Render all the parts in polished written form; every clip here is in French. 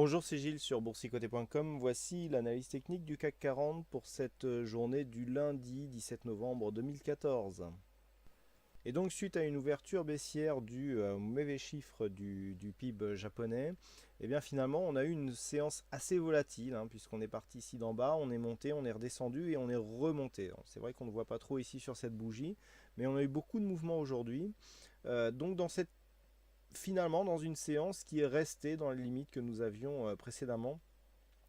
Bonjour, c'est Gilles sur boursicoté.com. Voici l'analyse technique du CAC 40 pour cette journée du lundi 17 novembre 2014. Et donc, suite à une ouverture baissière due au mauvais chiffre du PIB japonais, eh bien finalement, on a eu une séance assez volatile, puisqu'on est parti ici d'en bas, on est monté, on est redescendu et on est remonté. C'est vrai qu'on ne voit pas trop ici sur cette bougie, mais on a eu beaucoup de mouvements aujourd'hui. Donc, finalement, dans une séance qui est restée dans les limites que nous avions précédemment,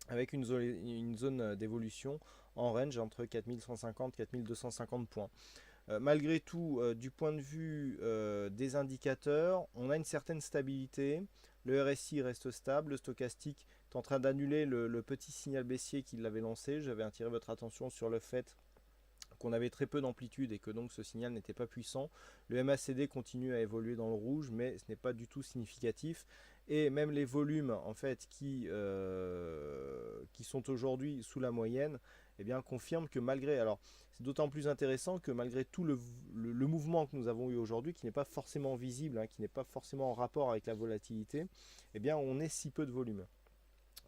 avec une zone d'évolution en range entre 4150 et 4250 points. Malgré tout, du point de vue des indicateurs, on a une certaine stabilité. Le RSI reste stable, le stochastique est en train d'annuler le petit signal baissier qui l'avait lancé. J'avais attiré votre attention sur le fait qu'on avait très peu d'amplitude et que donc ce signal n'était pas puissant. Le MACD continue à évoluer dans le rouge, mais ce n'est pas du tout significatif. Et même les volumes en fait qui sont aujourd'hui sous la moyenne, eh bien, confirment que malgré, alors c'est d'autant plus intéressant que malgré tout le mouvement que nous avons eu aujourd'hui, qui n'est pas forcément visible, qui n'est pas forcément en rapport avec la volatilité, eh bien on est si peu de volume.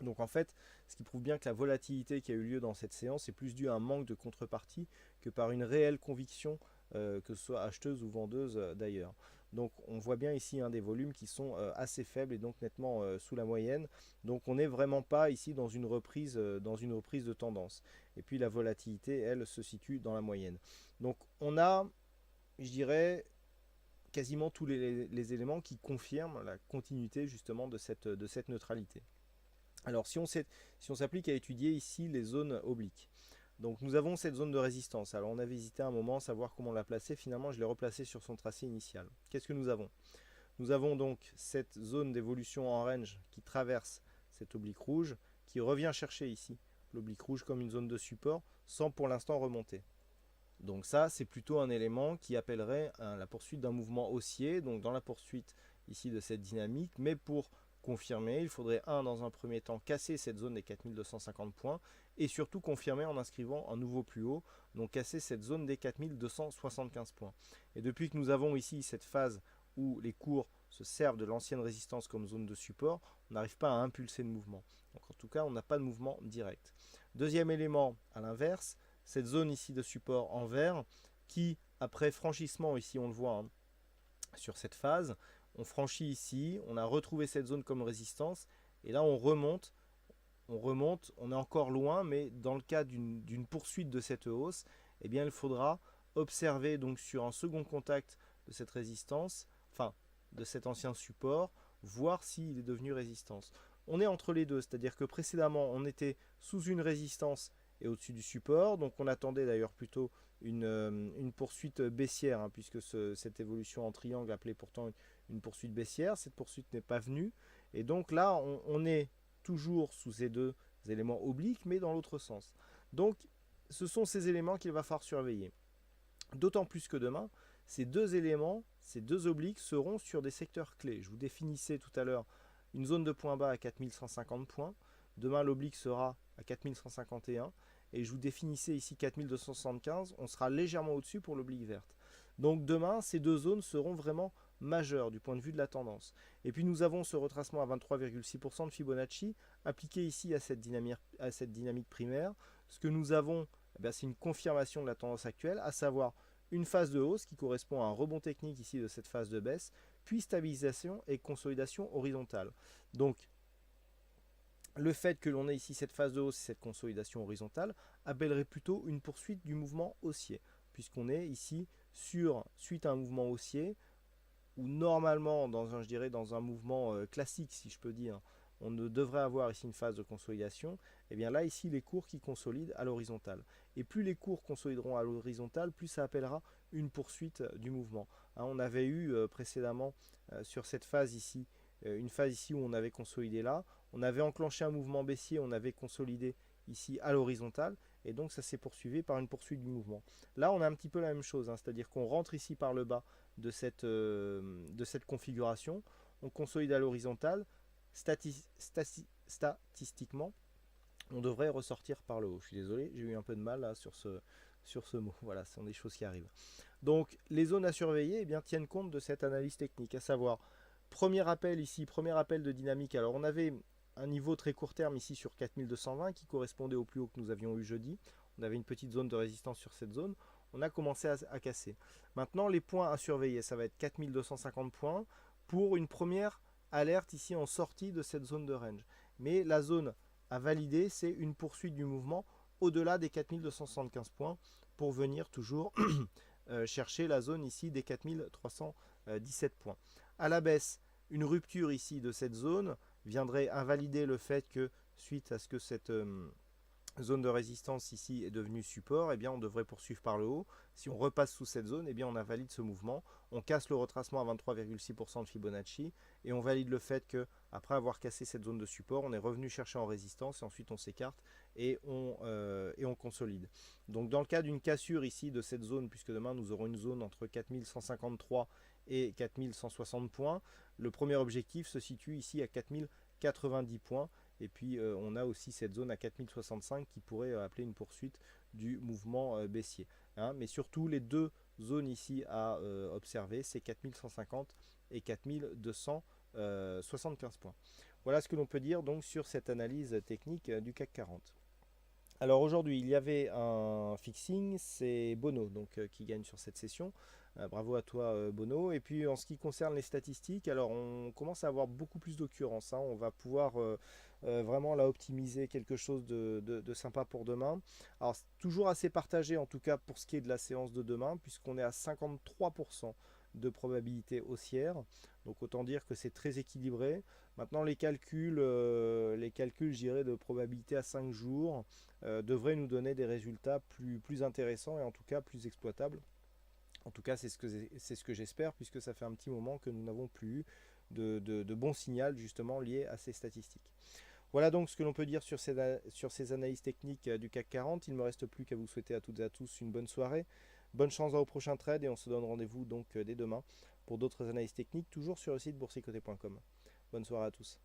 Donc en fait, ce qui prouve bien que la volatilité qui a eu lieu dans cette séance est plus due à un manque de contrepartie que par une réelle conviction, que ce soit acheteuse ou vendeuse d'ailleurs. Donc on voit bien ici des volumes qui sont assez faibles et donc nettement sous la moyenne. Donc on n'est vraiment pas ici dans une reprise de tendance. Et puis la volatilité, elle, se situe dans la moyenne. Donc on a, je dirais, quasiment tous les éléments qui confirment la continuité justement de cette neutralité. Alors si on s'applique à étudier ici les zones obliques, donc nous avons cette zone de résistance. Alors on avait hésité un moment à savoir comment la placer, finalement je l'ai replacée sur son tracé initial. Qu'est-ce que nous avons? Nous avons donc cette zone d'évolution en range qui traverse cette oblique rouge, qui revient chercher ici l'oblique rouge comme une zone de support, sans pour l'instant remonter. Donc ça, c'est plutôt un élément qui appellerait la poursuite d'un mouvement haussier, donc dans la poursuite ici de cette dynamique, mais pour confirmer, il faudrait dans un premier temps casser cette zone des 4250 points et surtout confirmer en inscrivant un nouveau plus haut, donc casser cette zone des 4275 points. Et depuis que nous avons ici cette phase où les cours se servent de l'ancienne résistance comme zone de support, on n'arrive pas à impulser le mouvement. Donc en tout cas, on n'a pas de mouvement direct. Deuxième élément, à l'inverse, cette zone ici de support en vert qui, après franchissement, ici on le voit sur cette phase, on franchit ici, on a retrouvé cette zone comme résistance et là on remonte, on est encore loin, mais dans le cas d'une poursuite de cette hausse, eh bien il faudra observer donc sur un second contact de cette résistance, enfin de cet ancien support, voir s'il est devenu résistance. On est entre les deux, c'est-à-dire que précédemment on était sous une résistance et au-dessus du support, donc on attendait d'ailleurs plutôt une poursuite baissière, puisque cette évolution en triangle appelait pourtant une poursuite baissière. Cette poursuite n'est pas venue, et donc là on est toujours sous ces deux éléments obliques, mais dans l'autre sens. Donc ce sont ces éléments qu'il va falloir surveiller. D'autant plus que demain, ces deux éléments, ces deux obliques seront sur des secteurs clés. Je vous définissais tout à l'heure une zone de point bas à 4150 points. Demain, l'oblique sera à 4151. Et je vous définissais ici 4275. On sera légèrement au-dessus pour l'oblique verte. Donc demain, ces deux zones seront vraiment majeures du point de vue de la tendance. Et puis nous avons ce retracement à 23,6% de Fibonacci appliqué ici à cette dynamique primaire. Ce que nous avons, c'est une confirmation de la tendance actuelle, à savoir une phase de hausse qui correspond à un rebond technique ici de cette phase de baisse, puis stabilisation et consolidation horizontale. Donc le fait que l'on ait ici cette phase de hausse et cette consolidation horizontale appellerait plutôt une poursuite du mouvement haussier, puisqu'on est ici suite à un mouvement haussier, où normalement, dans un mouvement classique, si je peux dire, on ne devrait avoir ici une phase de consolidation. Et bien là, ici, les cours qui consolident à l'horizontale. Et plus les cours consolideront à l'horizontale, plus ça appellera une poursuite du mouvement. On avait eu précédemment sur cette phase ici, une phase ici où on avait consolidé là. On avait enclenché un mouvement baissier, on avait consolidé ici à l'horizontale. Et donc ça s'est poursuivi par une poursuite du mouvement. Là, on a un petit peu la même chose, c'est-à-dire qu'on rentre ici par le bas de cette configuration, on consolide à l'horizontale, statistiquement, on devrait ressortir par le haut. Je suis désolé, j'ai eu un peu de mal là, sur ce mot. Voilà, ce sont des choses qui arrivent. Donc, les zones à surveiller tiennent compte de cette analyse technique, à savoir, premier appel ici, premier appel de dynamique. Alors, on avait un niveau très court terme ici sur 4220 qui correspondait au plus haut que nous avions eu jeudi. On avait une petite zone de résistance sur cette zone. On a commencé à casser. Maintenant, les points à surveiller, ça va être 4250 points pour une première alerte ici en sortie de cette zone de range. Mais la zone à valider, c'est une poursuite du mouvement au-delà des 4275 points pour venir toujours chercher la zone ici des 4317 points. À la baisse, une rupture ici de cette zone viendrait invalider le fait que suite à ce que cette zone de résistance ici est devenue support, eh bien on devrait poursuivre par le haut. Si on repasse sous cette zone, eh bien on invalide ce mouvement. On casse le retracement à 23,6% de Fibonacci et on valide le fait que après avoir cassé cette zone de support, on est revenu chercher en résistance et ensuite on s'écarte et on consolide. Donc dans le cas d'une cassure ici de cette zone, puisque demain nous aurons une zone entre 4153 et 4160 points, le premier objectif se situe ici à 4090 points. Et puis on a aussi cette zone à 4065 qui pourrait appeler une poursuite du mouvement baissier. Hein. Mais surtout les deux zones ici à observer, c'est 4150 et 4275 points. Voilà ce que l'on peut dire donc sur cette analyse technique du CAC 40. Alors aujourd'hui, il y avait un fixing, c'est Bono donc, qui gagne sur cette session. Bravo à toi Bono. Et puis en ce qui concerne les statistiques, alors on commence à avoir beaucoup plus d'occurrences. Hein. On va pouvoir vraiment là optimiser quelque chose de sympa pour demain. Alors c'est toujours assez partagé en tout cas pour ce qui est de la séance de demain, puisqu'on est à 53% de probabilité haussière. Donc autant dire que c'est très équilibré. Maintenant les calculs je dirais, de probabilité à 5 jours devraient nous donner des résultats plus intéressants et en tout cas plus exploitables. En tout cas, c'est ce que j'espère, puisque ça fait un petit moment que nous n'avons plus eu de bons signaux justement liés à ces statistiques. Voilà donc ce que l'on peut dire sur ces analyses techniques du CAC 40. Il ne me reste plus qu'à vous souhaiter à toutes et à tous une bonne soirée. Bonne chance au prochain trade et on se donne rendez-vous donc dès demain pour d'autres analyses techniques, toujours sur le site boursicoté.com. Bonne soirée à tous.